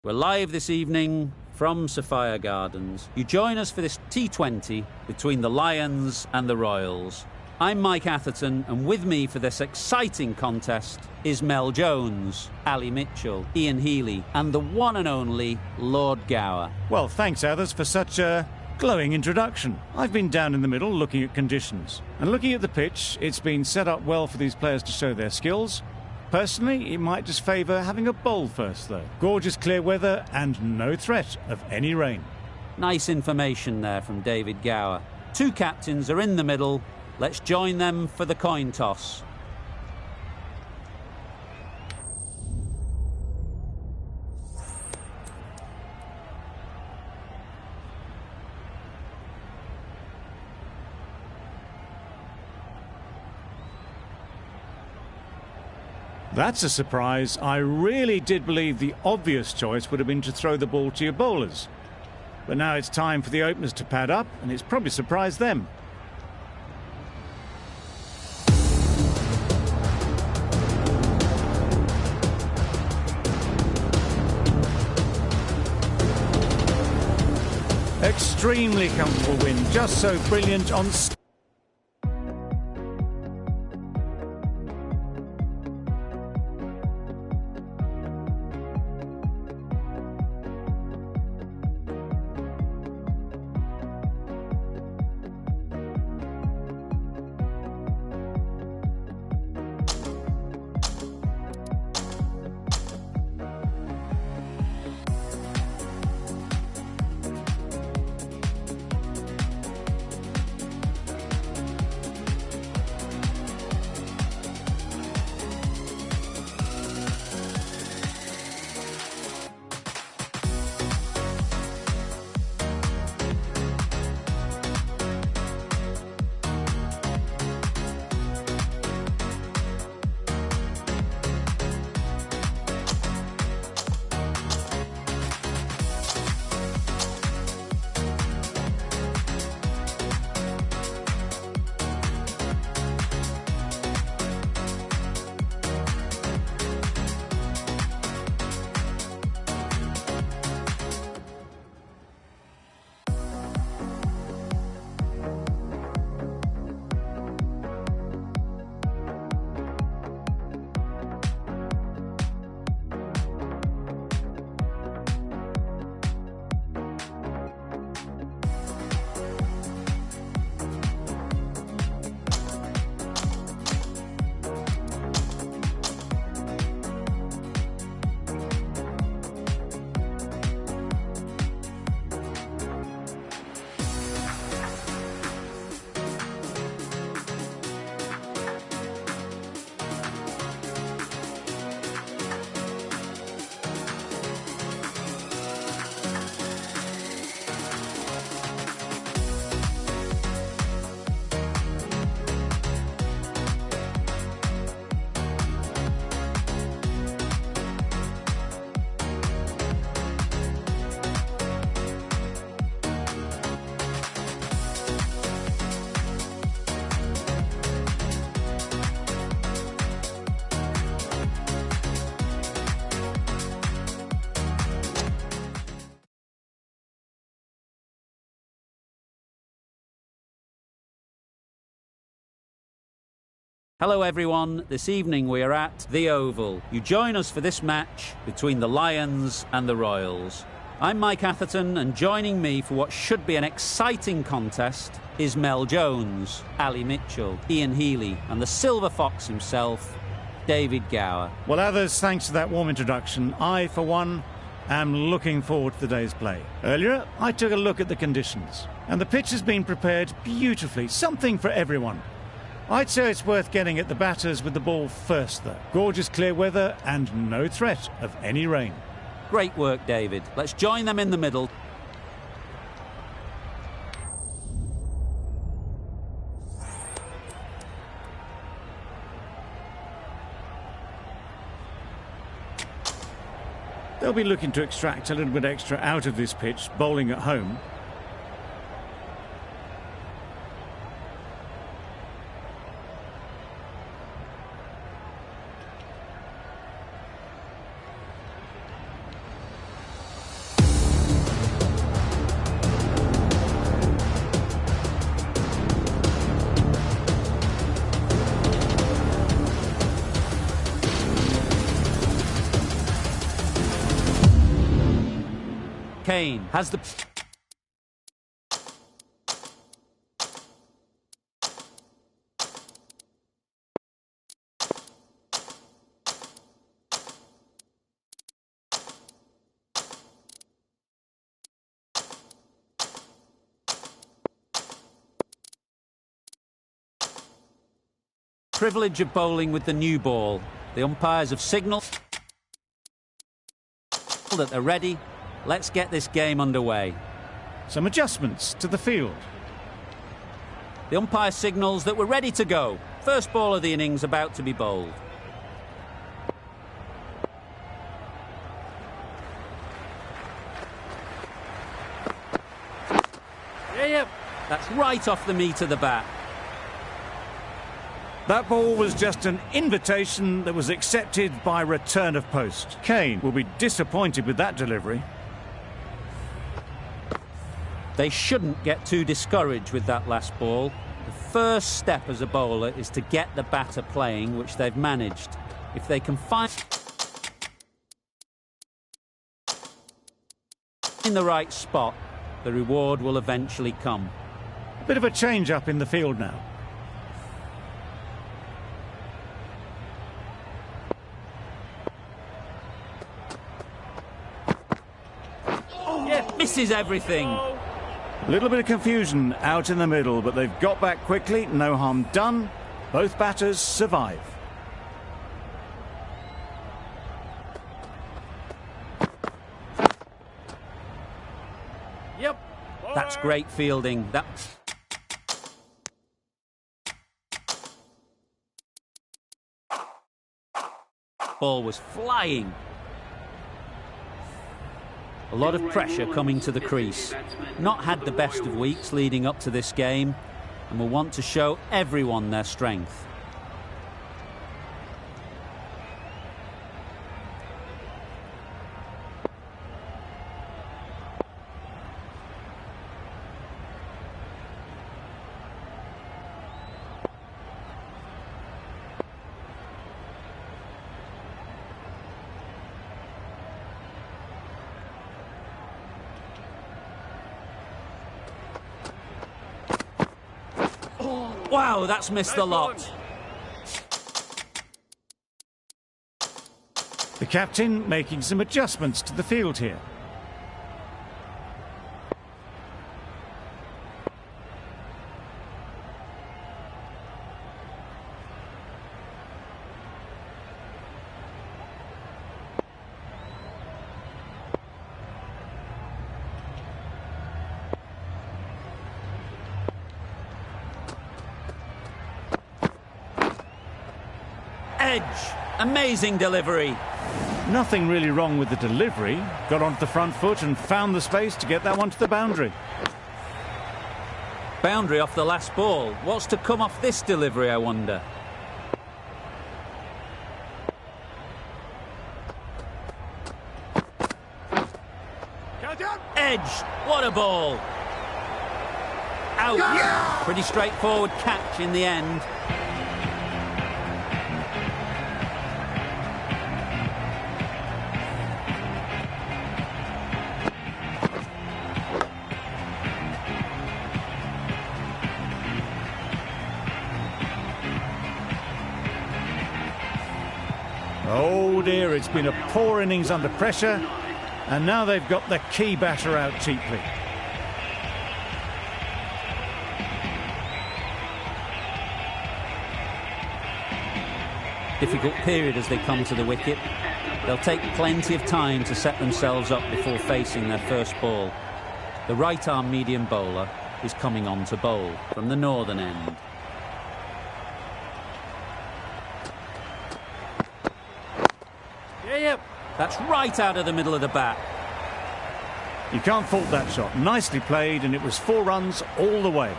We're live this evening from Sophia Gardens. You join us for this T20 between the Lions and the Royals. I'm Mike Atherton, and with me for this exciting contest is Mel Jones, Ali Mitchell, Ian Healy, and the one and only Lord Gower. Well, thanks, Athers, for such a glowing introduction. I've been down in the middle looking at conditions. And looking at the pitch, it's been set up well for these players to show their skills. Personally, it might just favour having a bowl first, though. Gorgeous clear weather and no threat of any rain. Nice information there from David Gower. Two captains are in the middle. Let's join them for the coin toss. That's a surprise. I really did believe the obvious choice would have been to throw the ball to your bowlers. But now it's time for the openers to pad up, and it's probably surprised them. Extremely comfortable win, just so brilliant on... Hello everyone, this evening we are at the Oval. You join us for this match between the Lions and the Royals. I'm Mike Atherton, and joining me for what should be an exciting contest is Mel Jones, Ali Mitchell, Ian Healy, and the Silver Fox himself, David Gower. Well, others, thanks for that warm introduction. I, for one, am looking forward to the day's play. Earlier, I took a look at the conditions, and the pitch has been prepared beautifully, something for everyone. I'd say it's worth getting at the batters with the ball first, though. Gorgeous clear weather and no threat of any rain. Great work, David. Let's join them in the middle. They'll be looking to extract a little bit extra out of this pitch, bowling at home. Kane has the... privilege of bowling with the new ball. The umpires have signalled that they're ready. Let's get this game underway. Some adjustments to the field. The umpire signals that we're ready to go. First ball of the innings about to be bowled. That's right off the meat of the bat. That ball was just an invitation that was accepted by return of post. Kane will be disappointed with that delivery. They shouldn't get too discouraged with that last ball. The first step as a bowler is to get the batter playing, which they've managed. If they can find in the right spot, the reward will eventually come. A bit of a change-up in the field now. Misses everything. A little bit of confusion out in the middle, but they've got back quickly. No harm done. Both batters survive. That's great fielding. That ball was flying. A lot of pressure coming to the crease. Not had the best of weeks leading up to this game, and will want to show everyone their strength. Wow, that's missed a lot. The captain making some adjustments to the field here. Edge. Amazing delivery. Nothing really wrong with the delivery. Got onto the front foot and found the space to get that one to the boundary. Boundary off the last ball. What's to come off this delivery, I wonder? Edge. What a ball. Out. Yeah. Pretty straightforward catch in the end. Oh dear, it's been a poor innings under pressure, and now they've got the key batter out cheaply. Difficult period as they come to the wicket. They'll take plenty of time to set themselves up before facing their first ball. The right-arm medium bowler is coming on to bowl from the northern end. That's right out of the middle of the bat. You can't fault that shot. Nicely played, and it was 4 runs all the way.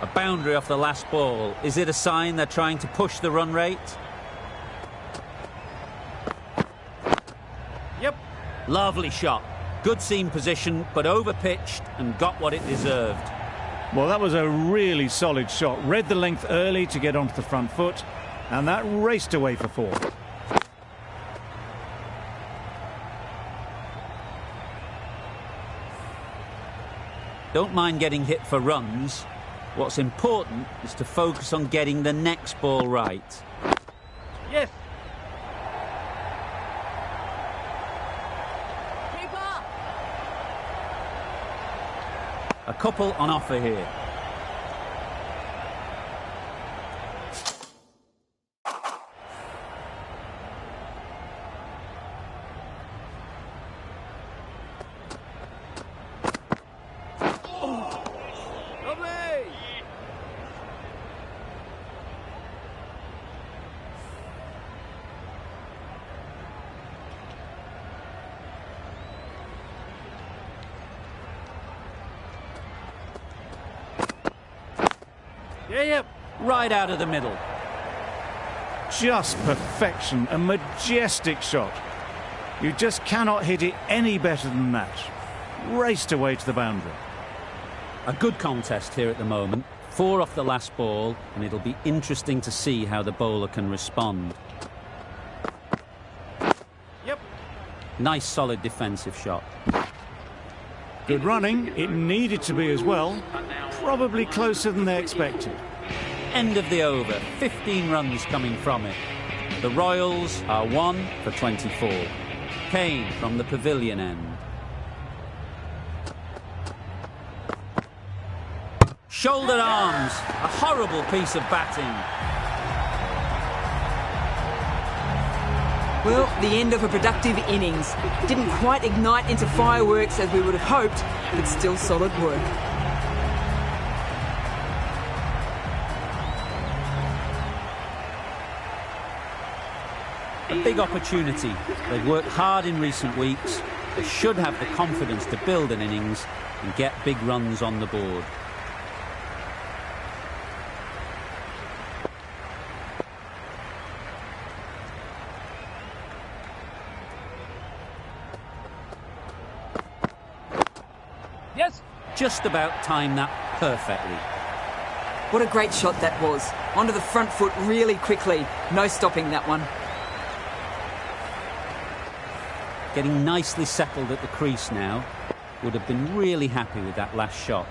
A boundary off the last ball. Is it a sign they're trying to push the run rate? Lovely shot. Good seam position, but over-pitched and got what it deserved. Well, that was a really solid shot. Read the length early to get onto the front foot, and that raced away for 4. Don't mind getting hit for runs. What's important is to focus on getting the next ball right. Yes. A couple on offer here. Yeah. Right out of the middle. Just perfection, a majestic shot. You just cannot hit it any better than that. Raced away to the boundary. A good contest here at the moment. 4 off the last ball, and it'll be interesting to see how the bowler can respond. Yep. Nice solid defensive shot. Good running. It needed to be as well. Probably closer than they expected. End of the over. 15 runs coming from it. The Royals are 1 for 24. Kane from the pavilion end. Shouldered arms. A horrible piece of batting. Well, the end of a productive innings. Didn't quite ignite into fireworks as we would have hoped, but still solid work. A big opportunity. They've worked hard in recent weeks. They should have the confidence to build an innings and get big runs on the board. Yes. Just about timed that perfectly. What a great shot that was. Onto the front foot really quickly. No stopping that one. Getting nicely settled at the crease now. Would have been really happy with that last shot.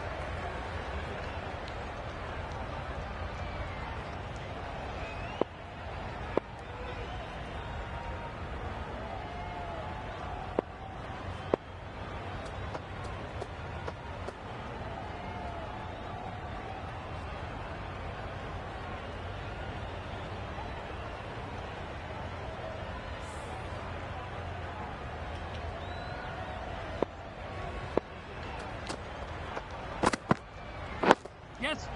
Yes.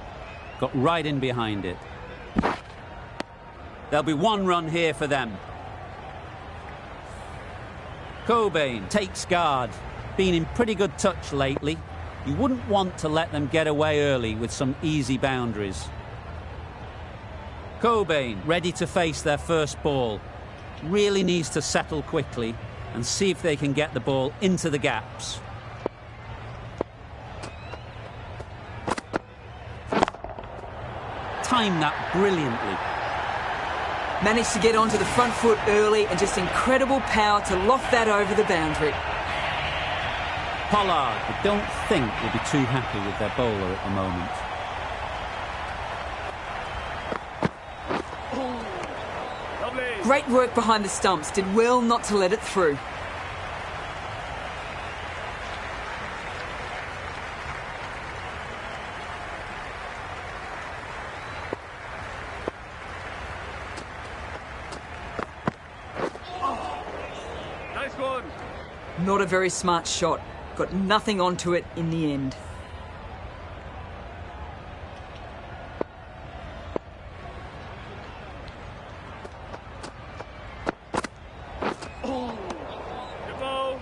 Got right in behind it. There'll be 1 run here for them. Cobain takes guard. Been in pretty good touch lately. You wouldn't want to let them get away early with some easy boundaries. Cobain ready to face their first ball. Really needs to settle quickly and see if they can get the ball into the gaps. Timed that brilliantly. Managed to get onto the front foot early and just incredible power to loft that over the boundary. Pollard, I don't think will be too happy with their bowler at the moment. Lovely. Great work behind the stumps. Did well not to let it through. Nice one. Not a very smart shot. Got nothing onto it in the end. Good ball.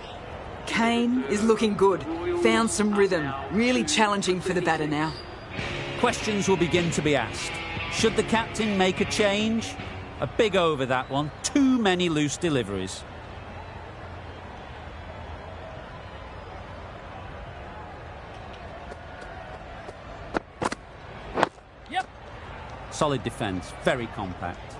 Kane is looking good. Found some rhythm. Really challenging for the batter now. Questions will begin to be asked. Should the captain make a change? A big over that one. Too many loose deliveries. Yep. Solid defence. Very compact.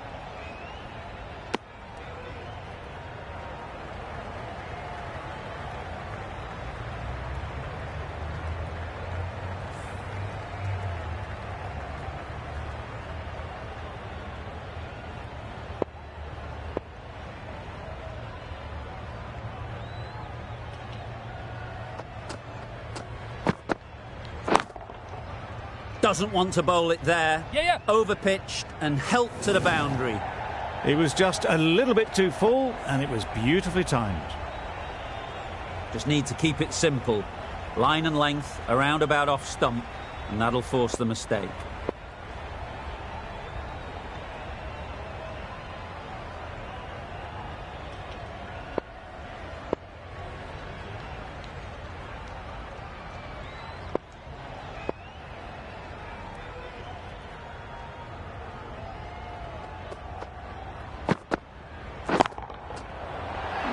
Doesn't want to bowl it there. Yeah. Overpitched and helped to the boundary. It was just a little bit too full, and it was beautifully timed. Just need to keep it simple. Line and length, around about off stump, and that'll force the mistake.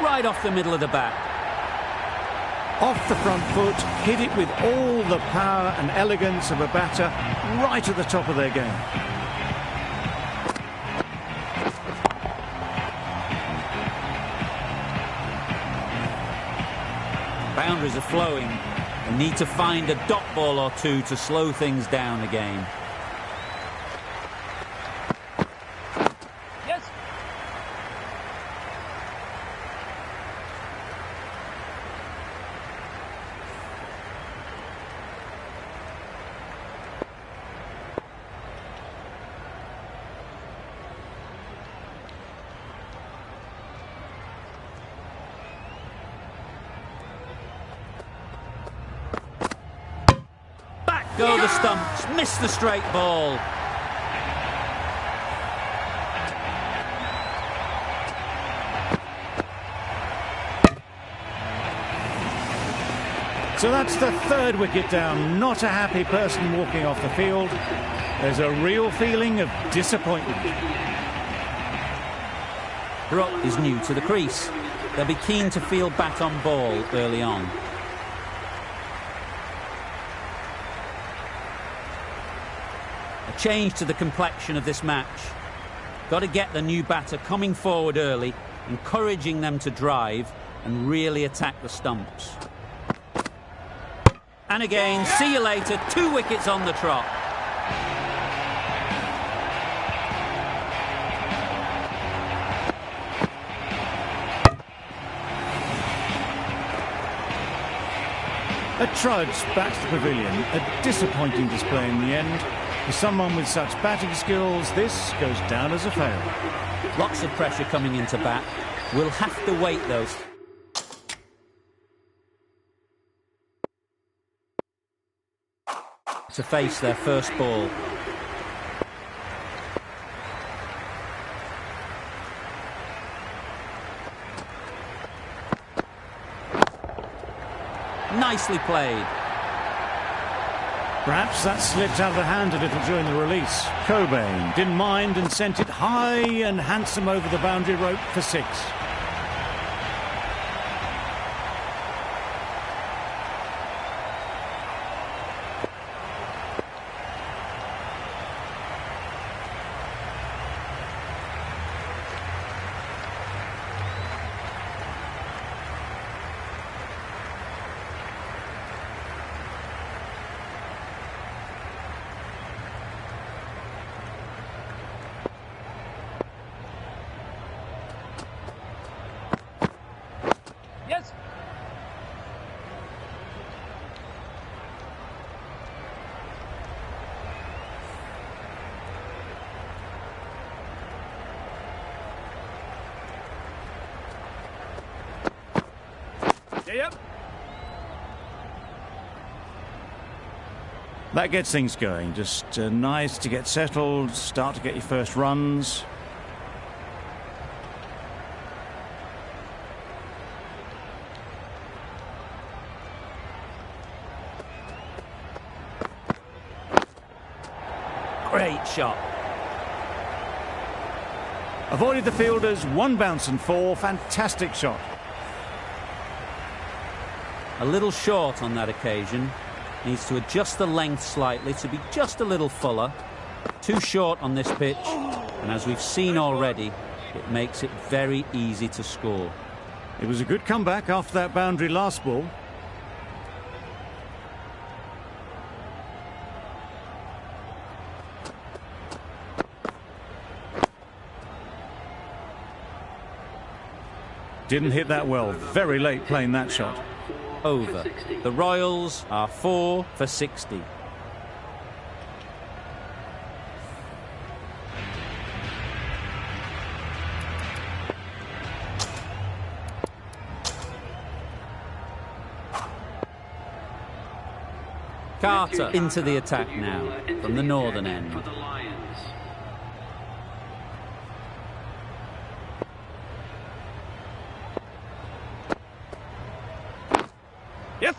Right off the middle of the bat. Off the front foot, hit it with all the power and elegance of a batter right at the top of their game. Boundaries are flowing. They need to find a dot ball or two to slow things down again. Yes. Go the stumps, miss the straight ball. So that's the third wicket down. Not a happy person walking off the field. There's a real feeling of disappointment. Brook is new to the crease. They'll be keen to field bat on ball early on. A change to the complexion of this match. Got to get the new batter coming forward early, encouraging them to drive and really attack the stumps. And again, see you later, 2 wickets on the trot. A trudge back to the pavilion, a disappointing display in the end. For someone with such batting skills, this goes down as a fail. Lots of pressure coming into bat. We'll have to wait though. To face their first ball. Nicely played. Perhaps that slipped out of the hand a little during the release. Cobain didn't mind and sent it high and handsome over the boundary rope for 6. Yes. Yep. That gets things going. Just nice to get settled, start to get your first runs. Great shot. Avoided the fielders, 1 bounce and 4. Fantastic shot. A little short on that occasion. Needs to adjust the length slightly to be just a little fuller. Too short on this pitch, and as we've seen already, it makes it very easy to score. It was a good comeback after that boundary last ball. Didn't hit that well. Very late playing that shot. Over. The Royals are 4 for 60. Carter into the attack now from the northern end. Yes.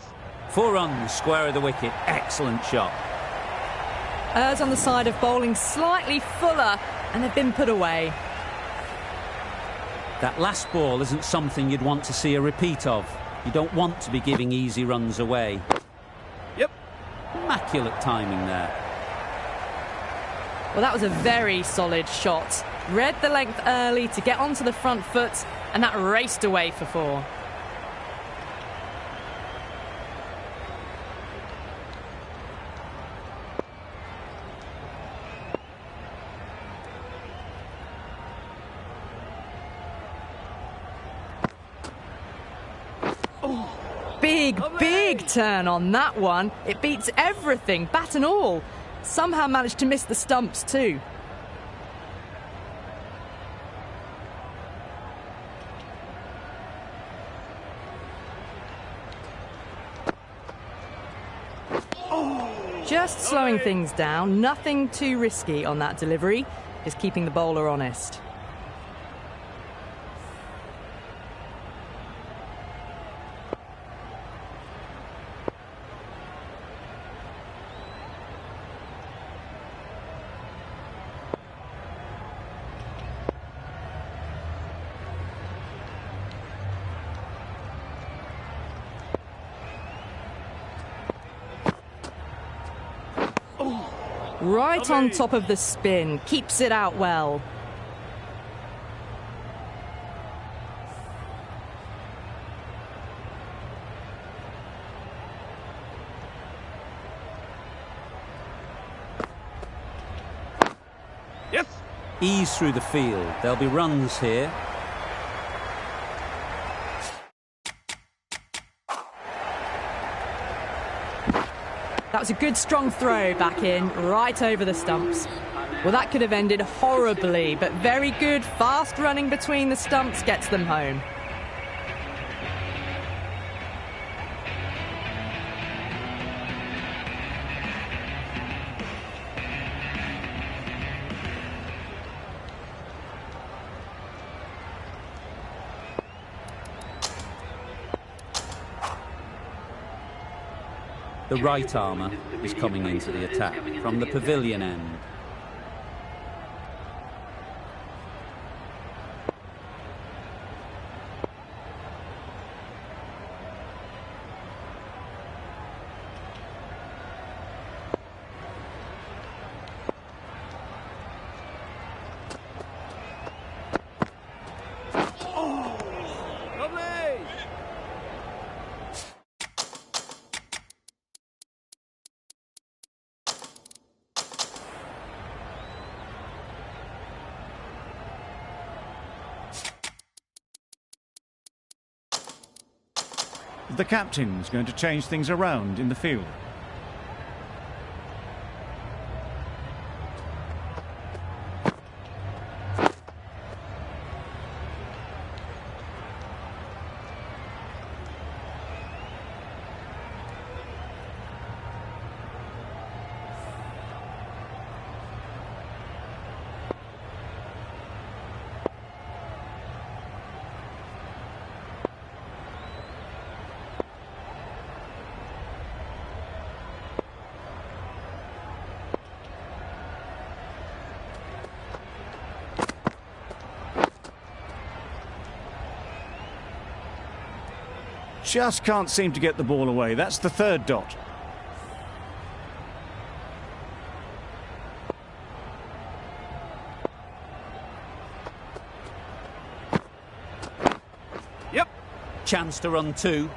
4 runs, square of the wicket. Excellent shot. Errs on the side of bowling slightly fuller, and they've been put away. That last ball isn't something you'd want to see a repeat of. You don't want to be giving easy runs away. Yep. Immaculate timing there. Well, that was a very solid shot. Read the length early to get onto the front foot, and that raced away for 4. Big turn on that one. It beats everything, bat and all. Somehow managed to miss the stumps too. Just slowing things down, nothing too risky on that delivery, just keeping the bowler honest. Right on top of the spin, keeps it out well. Yes. Ease through the field. There'll be runs here. That was a good strong throw back in, right over the stumps. Well, that could have ended horribly, but very good, fast running between the stumps gets them home. The right armour is coming into the attack from the pavilion end. The captain's going to change things around in the field. Just can't seem to get the ball away. That's the 3rd dot. Yep. Chance to run 2.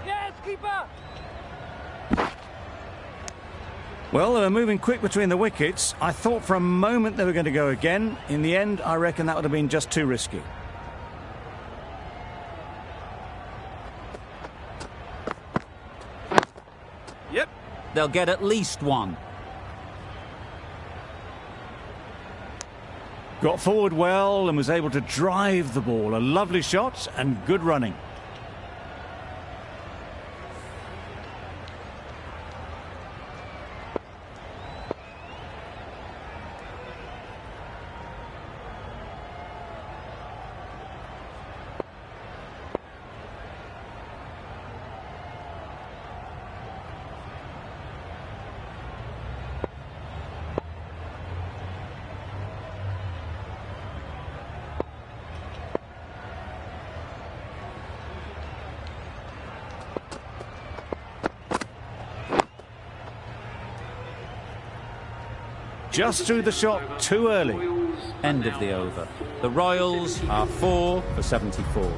Yes, keeper. Well, they were moving quick between the wickets. I thought for a moment they were going to go again. In the end, I reckon that would have been just too risky. Yep. They'll get at least 1. Got forward well and was able to drive the ball. A lovely shot and good running. just threw the shot too early. End of the over. The Royals are 4 for 74.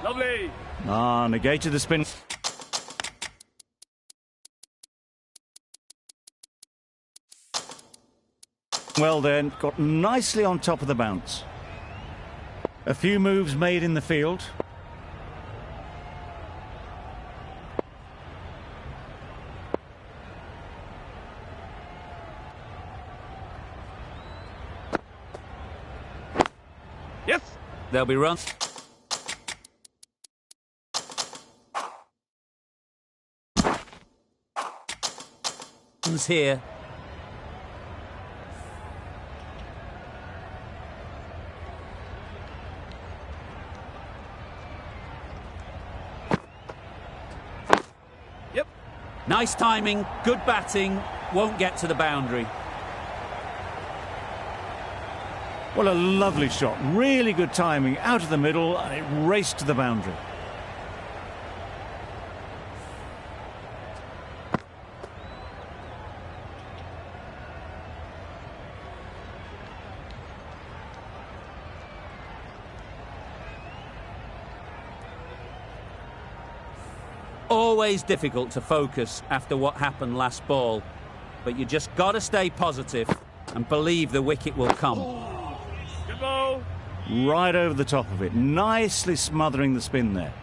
Lovely. Negated the spin. Well then, got nicely on top of the bounce. A few moves made in the field. Yes. There'll be runs. Here. Yep. Nice timing, good batting, won't get to the boundary. Well, a lovely shot. Really good timing. Out of the middle, and it raced to the boundary. Always difficult to focus after what happened last ball, but you just got to stay positive and believe the wicket will come. Good ball. Right over the top of it, nicely smothering the spin there.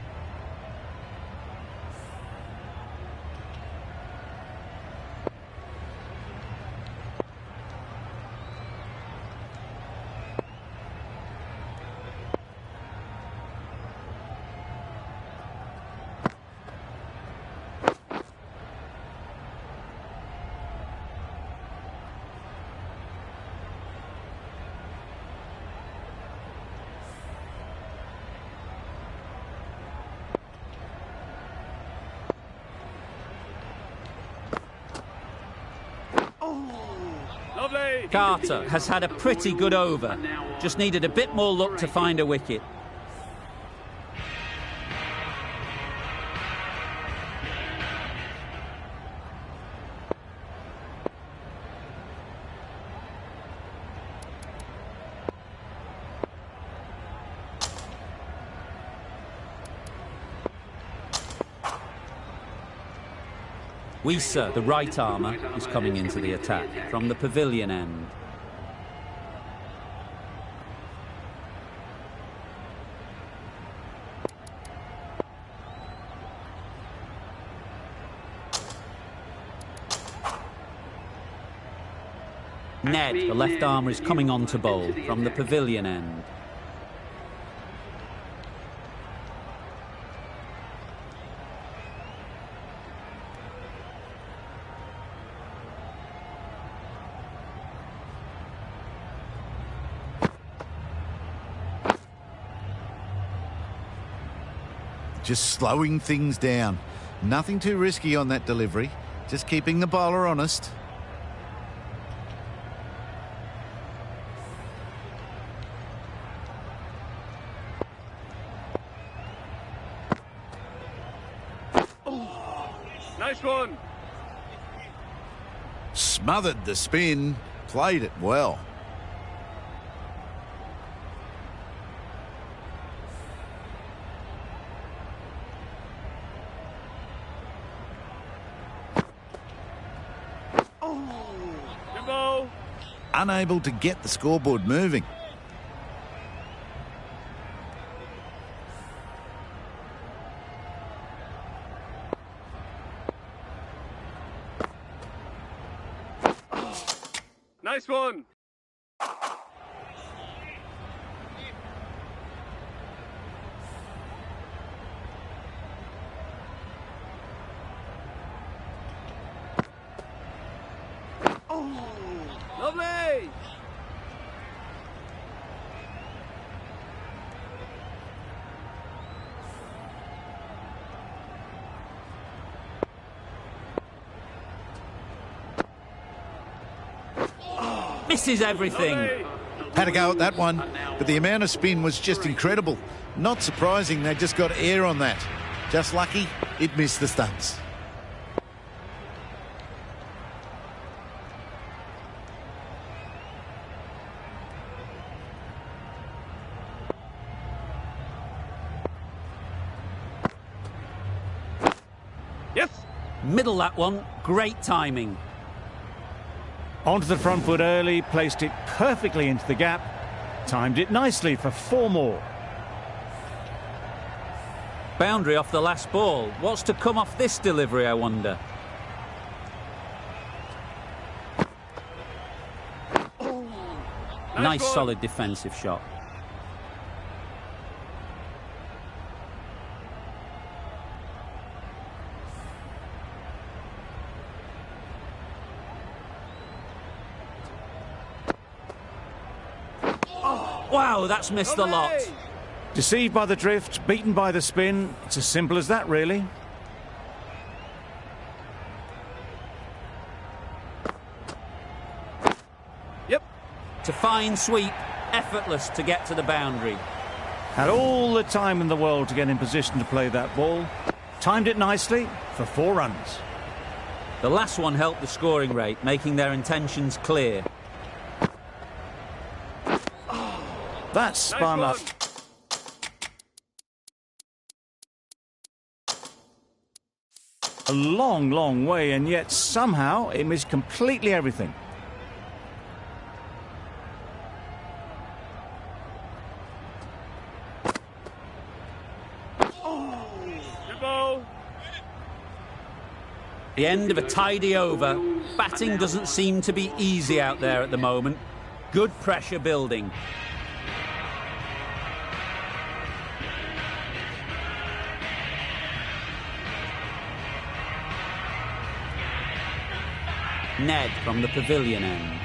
Lovely. Carter has had a pretty good over, just needed a bit more luck to find a wicket. Weiser, the right armour, is coming into the attack from the pavilion end. Ned, the left armour, is coming on to bowl from the pavilion end. Just slowing things down. Nothing too risky on that delivery. Just keeping the bowler honest. Nice one. Smothered the spin. Played it well. Good ball. Unable to get the scoreboard moving. Nice one. Lovely. Misses everything. Lovely. Had a go at that one, but the amount of spin was just incredible. Not surprising they just got air on that. Just lucky it missed the stumps. Yes. Middle that one, great timing. Onto the front foot early, placed it perfectly into the gap. Timed it nicely for 4 more. Boundary off the last ball. What's to come off this delivery, I wonder? Nice one. solid defensive shot. Oh. Wow, that's missed a lot. Deceived by the drift, beaten by the spin. It's as simple as that, really. Yep. It's a fine sweep, effortless to get to the boundary. Had all the time in the world to get in position to play that ball. Timed it nicely for 4 runs. The last one helped the scoring rate, making their intentions clear. That's spun up. A long, long way, and yet somehow it missed completely everything. Good ball. The end of a tidy over. Batting doesn't seem to be easy out there at the moment. Good pressure building. Ned from the pavilion end.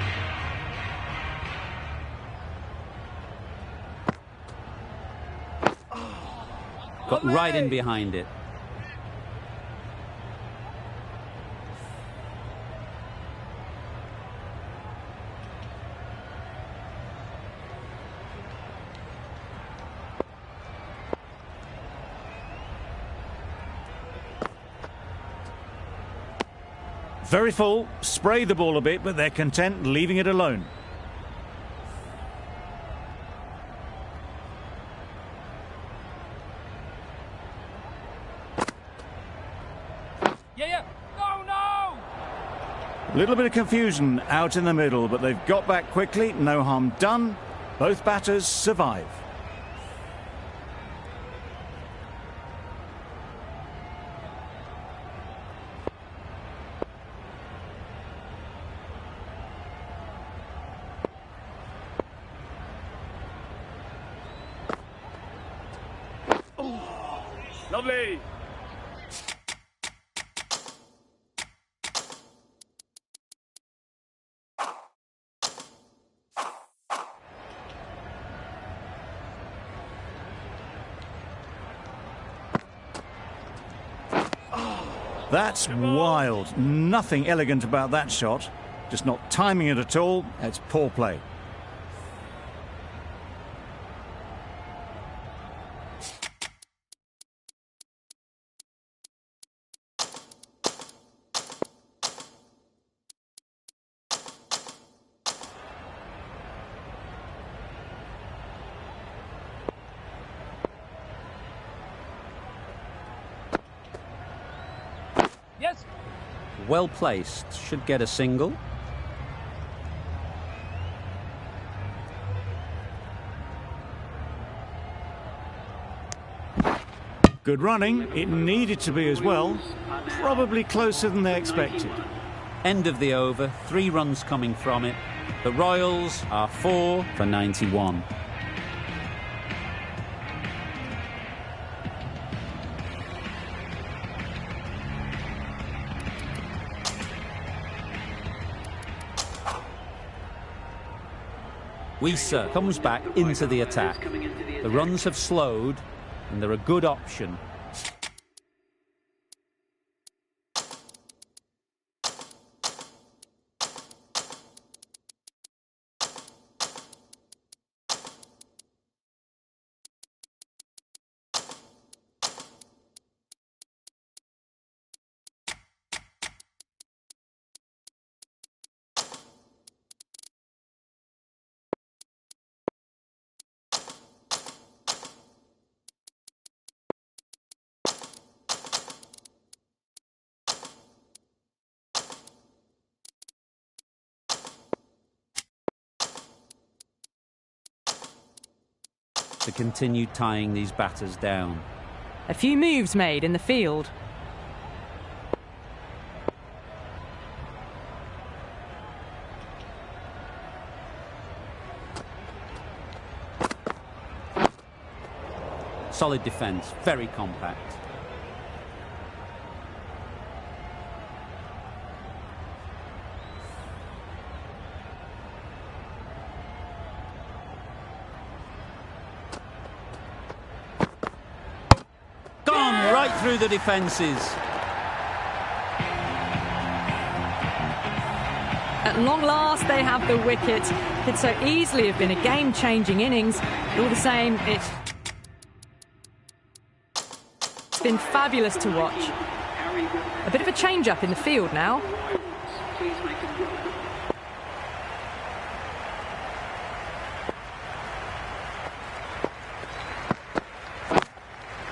Got right in behind it. Very full, spray the ball a bit, but they're content leaving it alone. Yeah. No. A little bit of confusion out in the middle, but they've got back quickly, no harm done. Both batters survive. Lovely. That's wild. Nothing elegant about that shot. Just not timing it at all. It's poor play. Yes. Well placed. Should get a single. Good running. It needed to be as well. Probably closer than they expected. End of the over. 3 runs coming from it. The Royals are 4 for 91. Weiser comes back into the attack. The runs have slowed and they're a good option. to continue tying these batters down. A few moves made in the field. Solid defence, very compact. Gone right through the defences. At long last, they have the wicket. Could so easily have been a game-changing innings. But all the same, it's been fabulous to watch. A bit of a change-up in the field now.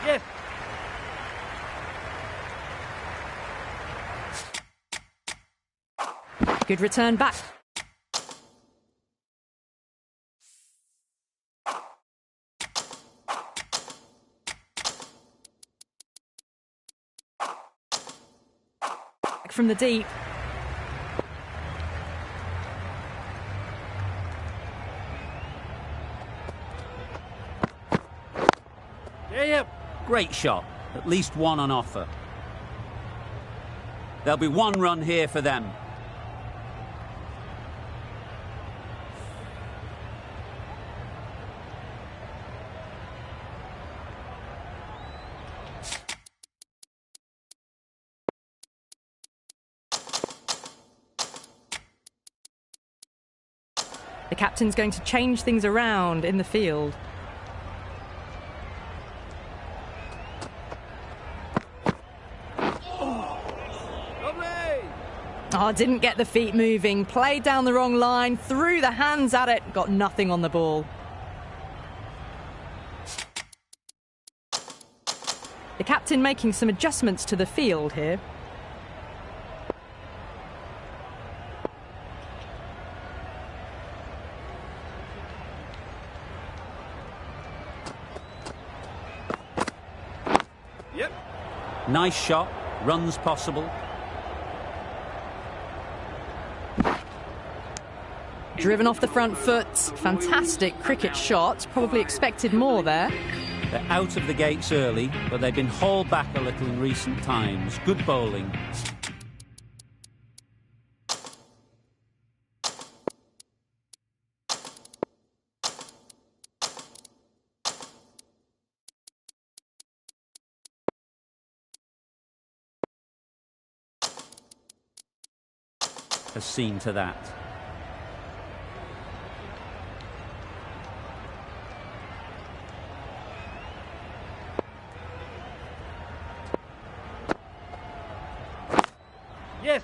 Yes. Good return back. From the deep. Yeah. Great shot, at least one on offer. There'll be one run here for them. The captain's going to change things around in the field. Lovely. Oh, didn't get the feet moving. Played down the wrong line, threw the hands at it, got nothing on the ball. The captain making some adjustments to the field here. Yep. Nice shot, runs possible. Driven off the front foot. Fantastic cricket shot. Probably expected more there. They're out of the gates early, but they've been hauled back a little in recent times. Good bowling. Has seen to that. Yes.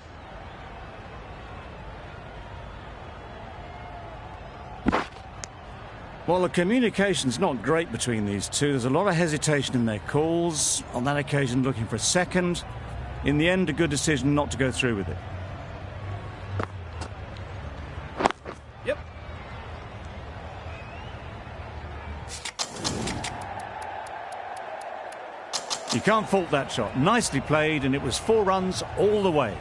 Well, the communication's not great between these two. There's a lot of hesitation in their calls. On that occasion, looking for a second. In the end, a good decision not to go through with it. Yep. You can't fault that shot. Nicely played, and it was 4 runs all the way.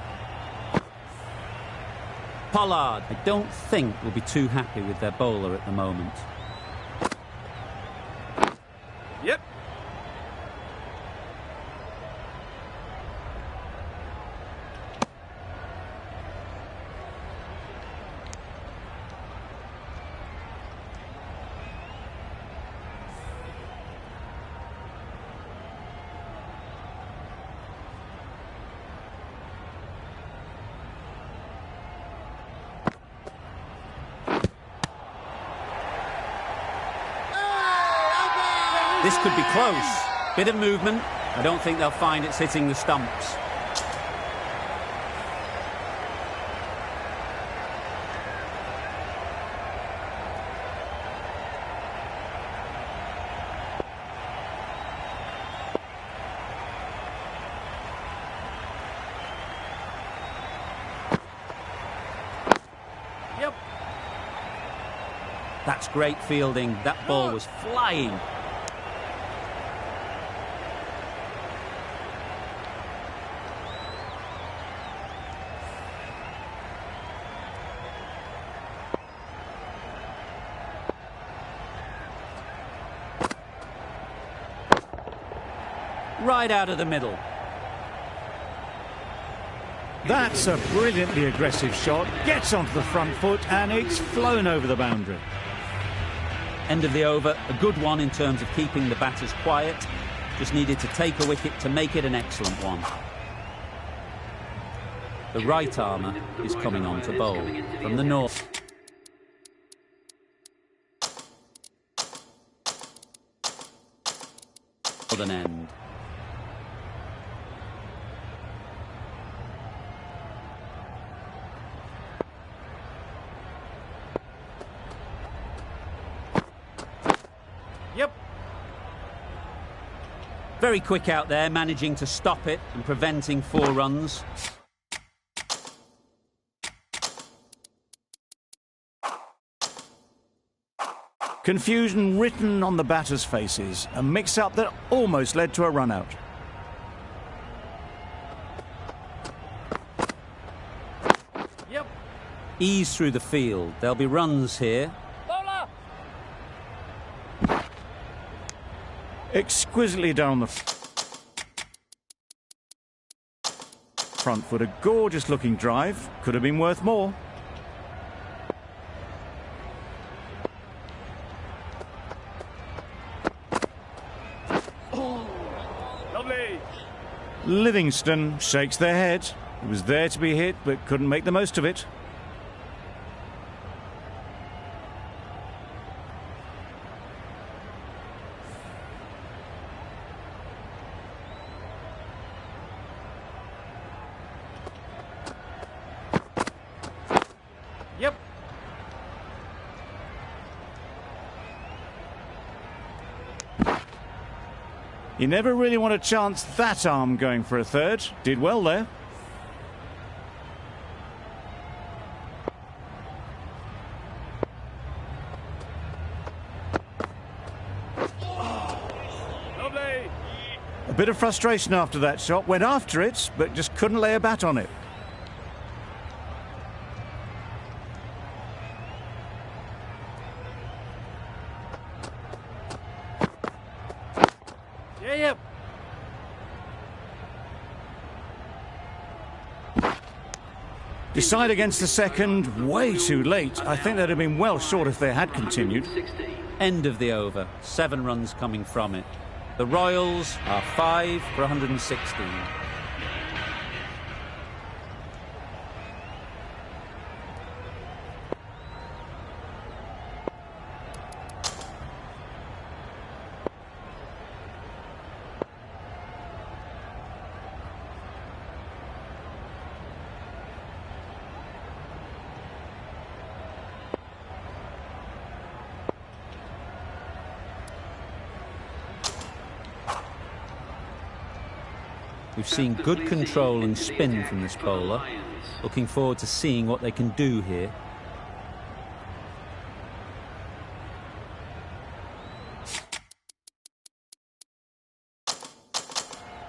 Pollard, I don't think, will be too happy with their bowler at the moment. Yep. This could be close. Bit of movement. I don't think they'll find it's hitting the stumps. That's great fielding. That ball was flying. Right out of the middle. That's a brilliantly aggressive shot. Gets onto the front foot and it's flown over the boundary. End of the over. A good one in terms of keeping the batters quiet. Just needed to take a wicket to make it an excellent one. The right armour is coming on to bowl from the north. Northern end. Yep. Very quick out there, managing to stop it and preventing 4 runs. Confusion written on the batters' faces. A mix-up that almost led to a run-out. Yep. Ease through the field. There'll be runs here. Bowler. Exquisitely down the front foot. A gorgeous-looking drive. Could have been worth more. Lovely. Livingston shakes their head. It was there to be hit, but couldn't make the most of it. Yep. He never really wanted to chance that arm going for a third. Did well there. Lovely. A bit of frustration after that shot. Went after it, but just couldn't lay a bat on it. Yeah, yep. Decide against the second, way too late. I think they'd have been well short if they had continued. End of the over. 7 runs coming from it. The Royals are 5 for 116. We've seen good control and spin from this bowler. Looking forward to seeing what they can do here.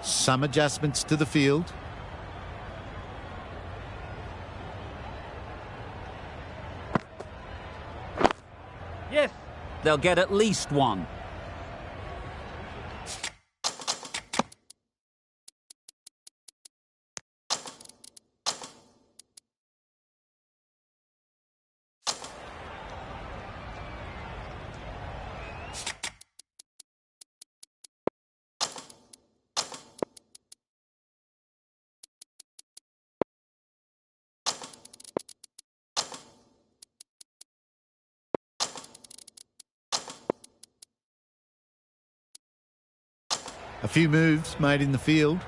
Some adjustments to the field. Yes. They'll get at least 1. A few moves made in the field.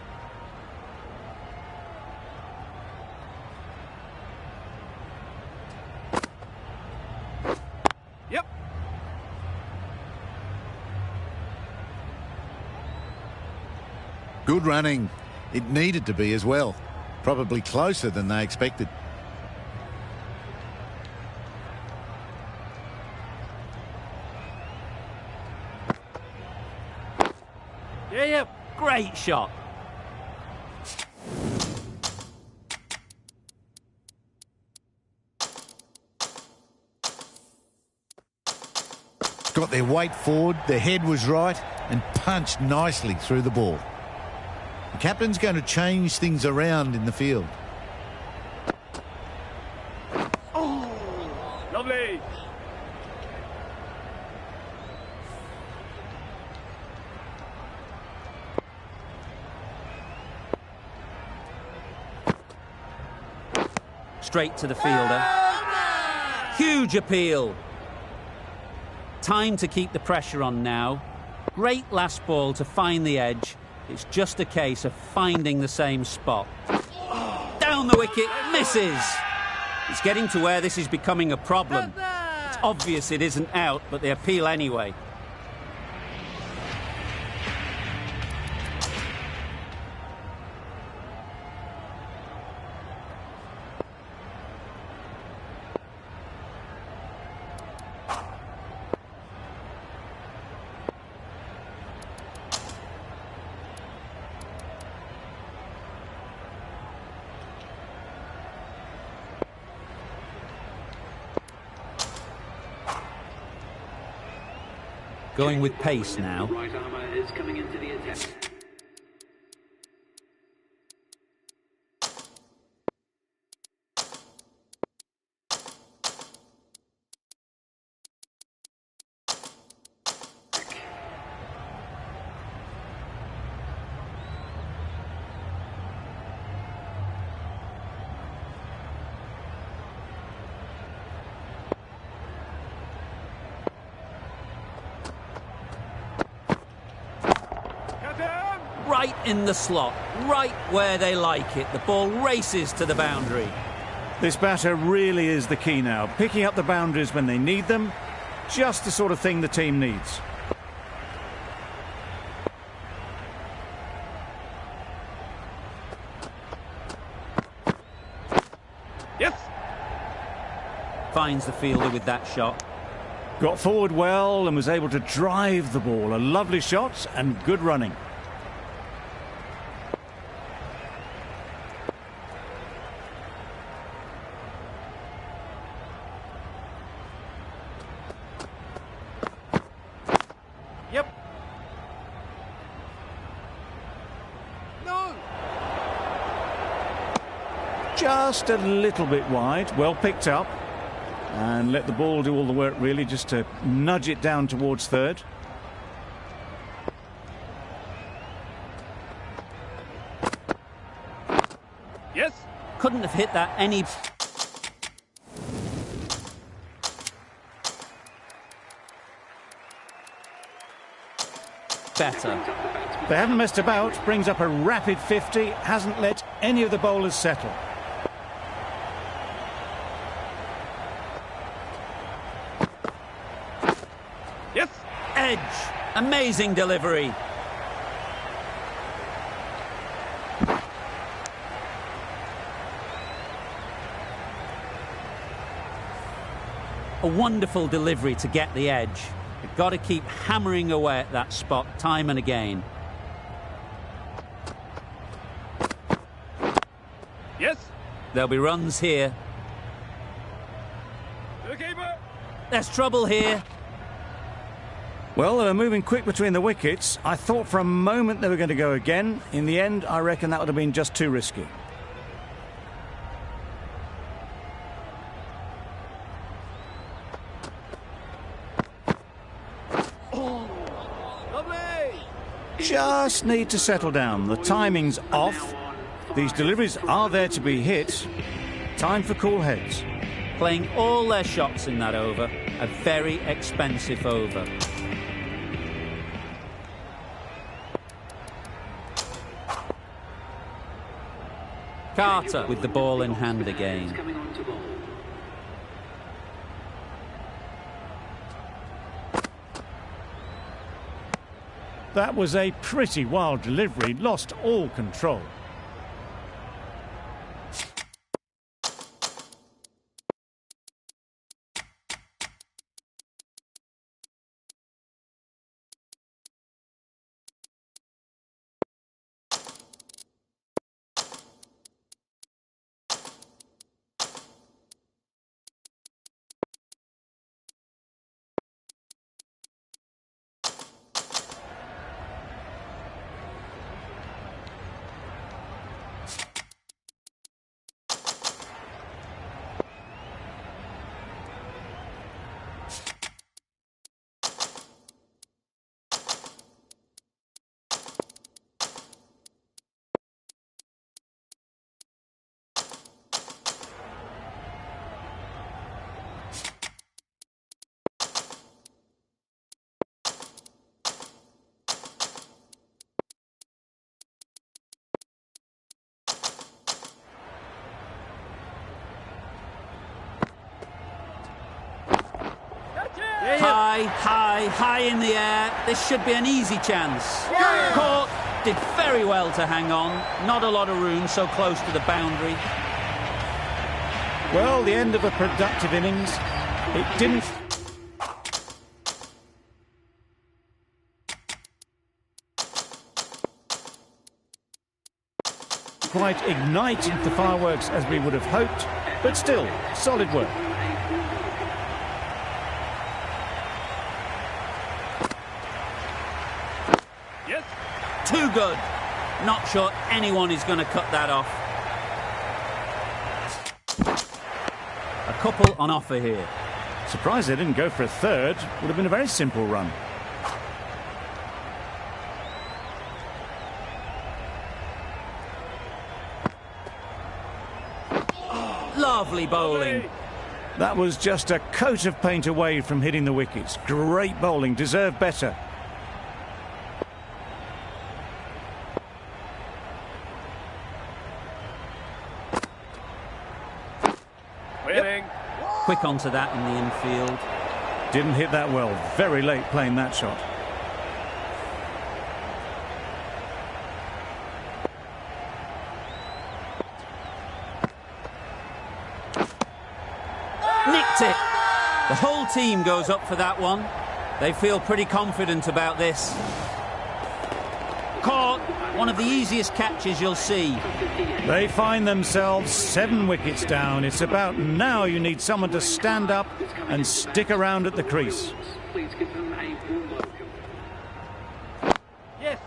Yep. Good running. It needed to be as well. Probably closer than they expected. Yep. Great shot. Got their weight forward, their head was right, and punched nicely through the ball. The captain's going to change things around in the field. Lovely. Straight to the fielder. Huge appeal. Time to keep the pressure on now. Great last ball to find the edge. It's just a case of finding the same spot. Down the wicket, misses. It's getting to where this is becoming a problem. It's obvious it isn't out, but they appeal anyway. Going with pace now. Right armour is coming into the attack. Right in the slot, right where they like it. The ball races to the boundary. This batter really is the key now. Picking up the boundaries when they need them. Just the sort of thing the team needs. Yes. Finds the fielder with that shot. Got forward well and was able to drive the ball. A lovely shot and good running. Yep. No. Just a little bit wide. Well picked up. And let the ball do all the work, really, just to nudge it down towards third. Yes. Couldn't have hit that any... better. They haven't messed about. Brings up a rapid 50. Hasn't let any of the bowlers settle. Yes. Edge. Amazing delivery. A wonderful delivery to get the edge. You've got to keep hammering away at that spot time and again. Yes. There'll be runs here. To the keeper. There's trouble here. Well, they were moving quick between the wickets. I thought for a moment they were going to go again. In the end, I reckon that would have been just too risky. Lovely. Just need to settle down. The timing's off. These deliveries are there to be hit. Time for cool heads. Playing all their shots in that over. A very expensive over. Carter with the ball in hand again. Coming on to ball. That was a pretty wild delivery. Lost all control. High in the air. This should be an easy chance. Caught. Did very well to hang on. Not a lot of room so close to the boundary. Well, the end of a productive innings. It didn't quite ignite the fireworks as we would have hoped, but still, solid work. Yes. Too good. Not sure anyone is going to cut that off. A couple on offer here. Surprised they didn't go for a third. Would have been a very simple run. Lovely bowling. That was just a coat of paint away from hitting the wickets. Great bowling, deserved better. Winning. Quick onto that in the infield. Didn't hit that well. Very late playing that shot. Nicked it. The whole team goes up for that one. They feel pretty confident about this. Caught. One of the easiest catches you'll see. They find themselves 7 wickets down. It's about now you need someone to stand up and stick around at the crease. Please give them a warm welcome. Yes.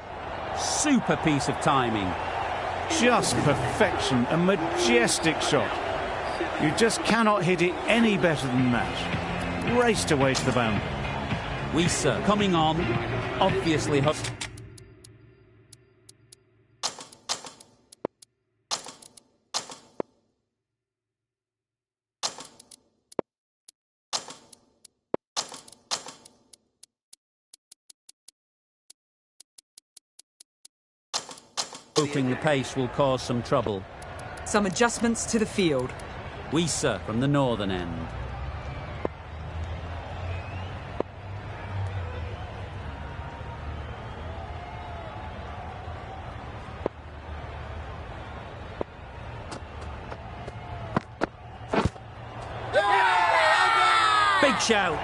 Super piece of timing. Just perfection, a majestic shot. You just cannot hit it any better than that. Raced away to the boundary. Weiser coming on. Obviously. Hoping the pace will cause some trouble. Some adjustments to the field. Weiser from the northern end. Big shout.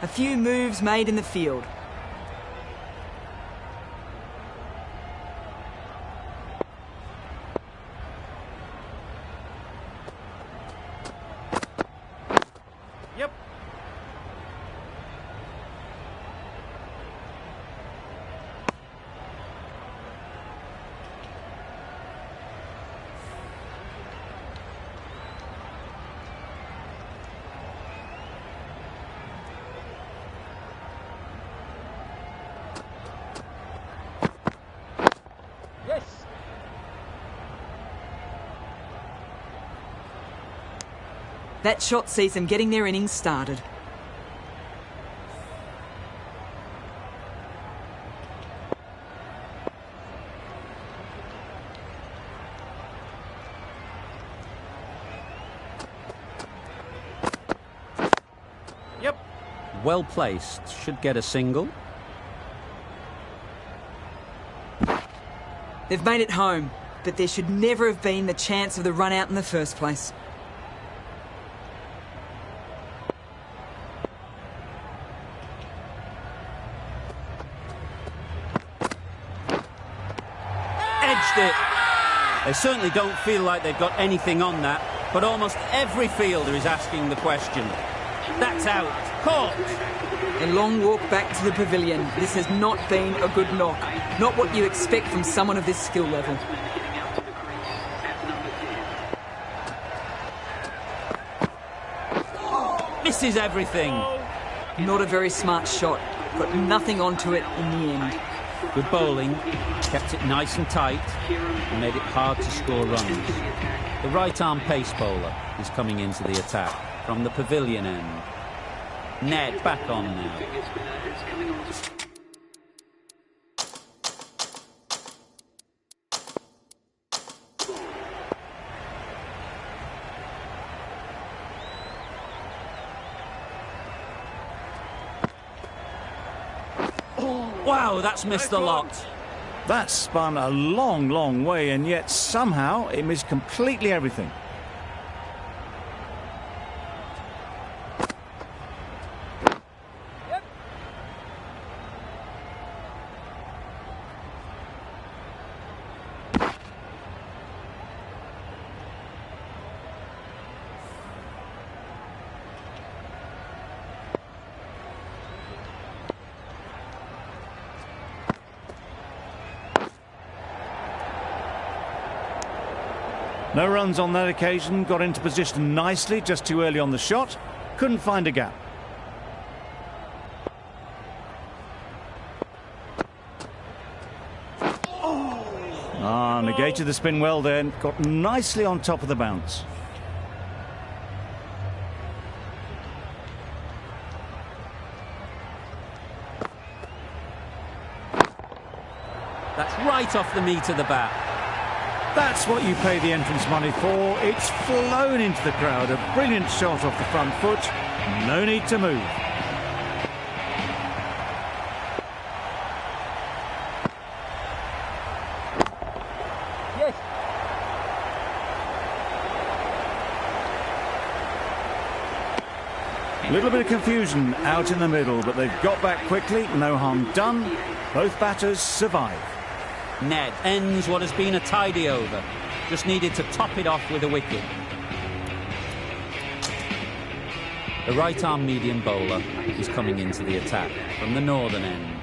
A few moves made in the field. Yep. Yes. That shot sees them getting their innings started. Yep. Well placed. Should get a single. They've made it home, but there should never have been the chance of the run out in the first place. Edged it. They certainly don't feel like they've got anything on that, but almost every fielder is asking the question. That's out. Caught. A long walk back to the pavilion. This has not been a good knock. Not what you expect from someone of this skill level. Misses everything. Not a very smart shot. Got nothing onto it in the end. Good bowling. Kept it nice and tight and made it hard to score runs. The right-arm pace bowler is coming into the attack from the pavilion end. Ned back on now. Wow, that's missed a lot. That spun a long, long way, and yet somehow it missed completely everything. No runs on that occasion, got into position nicely, just too early on the shot, couldn't find a gap. Negated the spin well then, got nicely on top of the bounce. That's right off the meat of the bat. That's what you pay the entrance money for. It's flown into the crowd. A brilliant shot off the front foot. No need to move. Yes. A little bit of confusion out in the middle, but they've got back quickly. No harm done. Both batters survive. Ned ends what has been a tidy over. Just needed to top it off with a wicket. The right-arm medium bowler is coming into the attack from the northern end.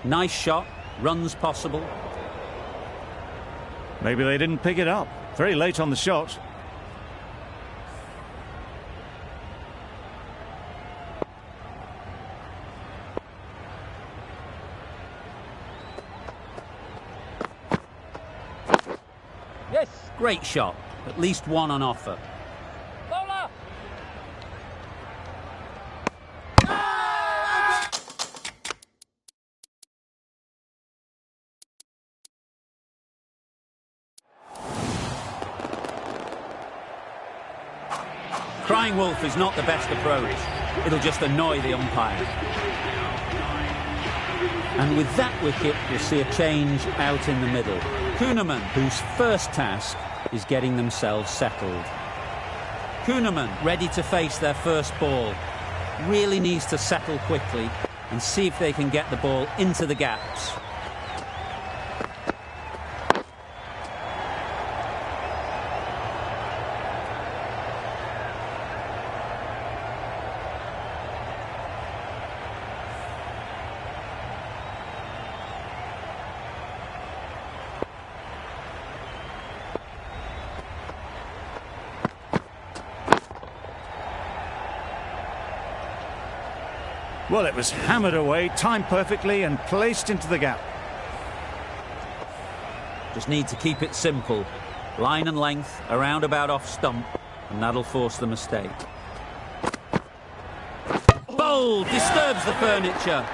Nice shot, runs possible. Maybe they didn't pick it up. Very late on the shot. Yes. Great shot. At least one on offer. Bowler! Crying wolf is not the best approach. It'll just annoy the umpire. And with that wicket, we'll see a change out in the middle. Kuhnemann, whose first task is getting themselves settled. Kuhnemann, ready to face their first ball, really needs to settle quickly and see if they can get the ball into the gaps. Well, it was hammered away, timed perfectly and placed into the gap. Just need to keep it simple. Line and length, around about off stump, and that'll force the mistake. Bold! Disturbs the furniture.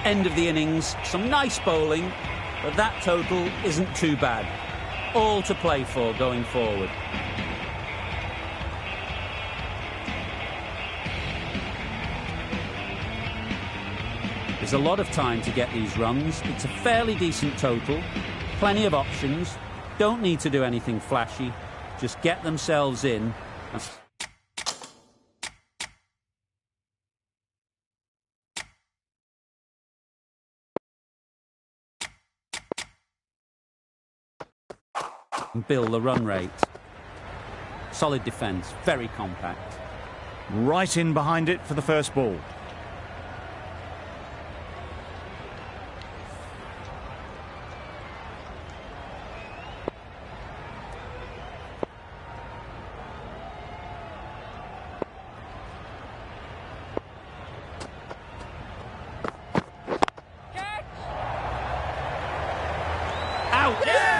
End of the innings. Some nice bowling, but that total isn't too bad. All to play for going forward. There's a lot of time to get these runs. It's a fairly decent total. Plenty of options. Don't need to do anything flashy. Just get themselves in. And build the run rate. Solid defence. Very compact. Right in behind it for the first ball.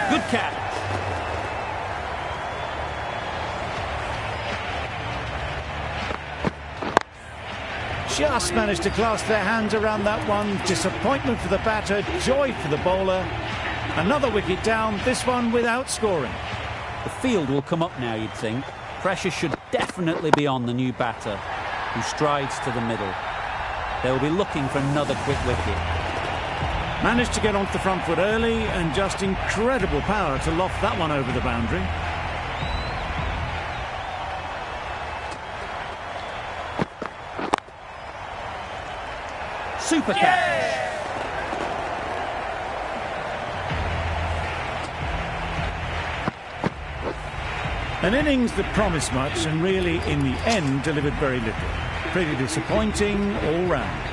Good catch. Just managed to clasp their hands around that one. Disappointment for the batter, joy for the bowler. Another wicket down, this one without scoring. The field will come up now, you'd think. Pressure should definitely be on the new batter, who strides to the middle. They'll be looking for another quick wicket. Managed to get onto the front foot early and just incredible power to loft that one over the boundary. Super catch. An innings that promised much and really, in the end, delivered very little. Pretty disappointing all round.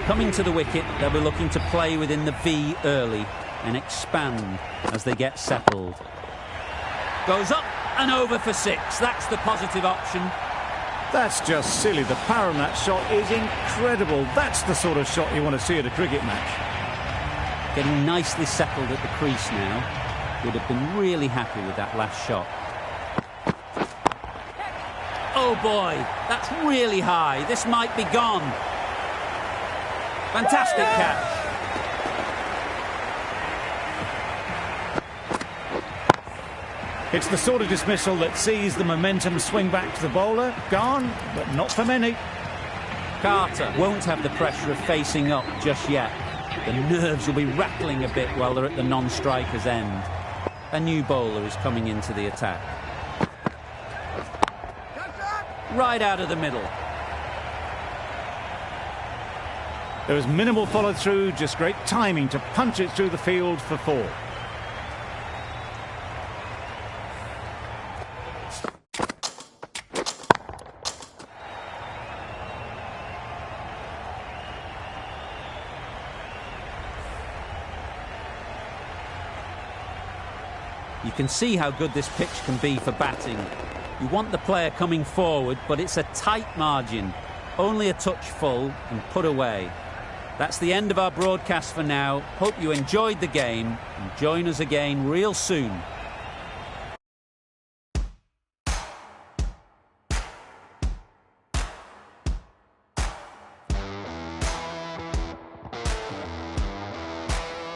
Coming to the wicket, they'll be looking to play within the V early and expand as they get settled. Goes up and over for 6. That's the positive option. That's just silly. The power on that shot is incredible. That's the sort of shot you want to see at a cricket match. Getting nicely settled at the crease now. Would have been really happy with that last shot. Oh boy, that's really high. This might be gone. Fantastic catch. It's the sort of dismissal that sees the momentum swing back to the bowler. Gone, but not for many. Carter won't have the pressure of facing up just yet. The nerves will be rattling a bit while they're at the non-striker's end. A new bowler is coming into the attack. Right out of the middle. There was minimal follow-through, just great timing to punch it through the field for 4. You can see how good this pitch can be for batting. You want the player coming forward, but it's a tight margin. Only a touch full and put away. That's the end of our broadcast for now. Hope you enjoyed the game and join us again real soon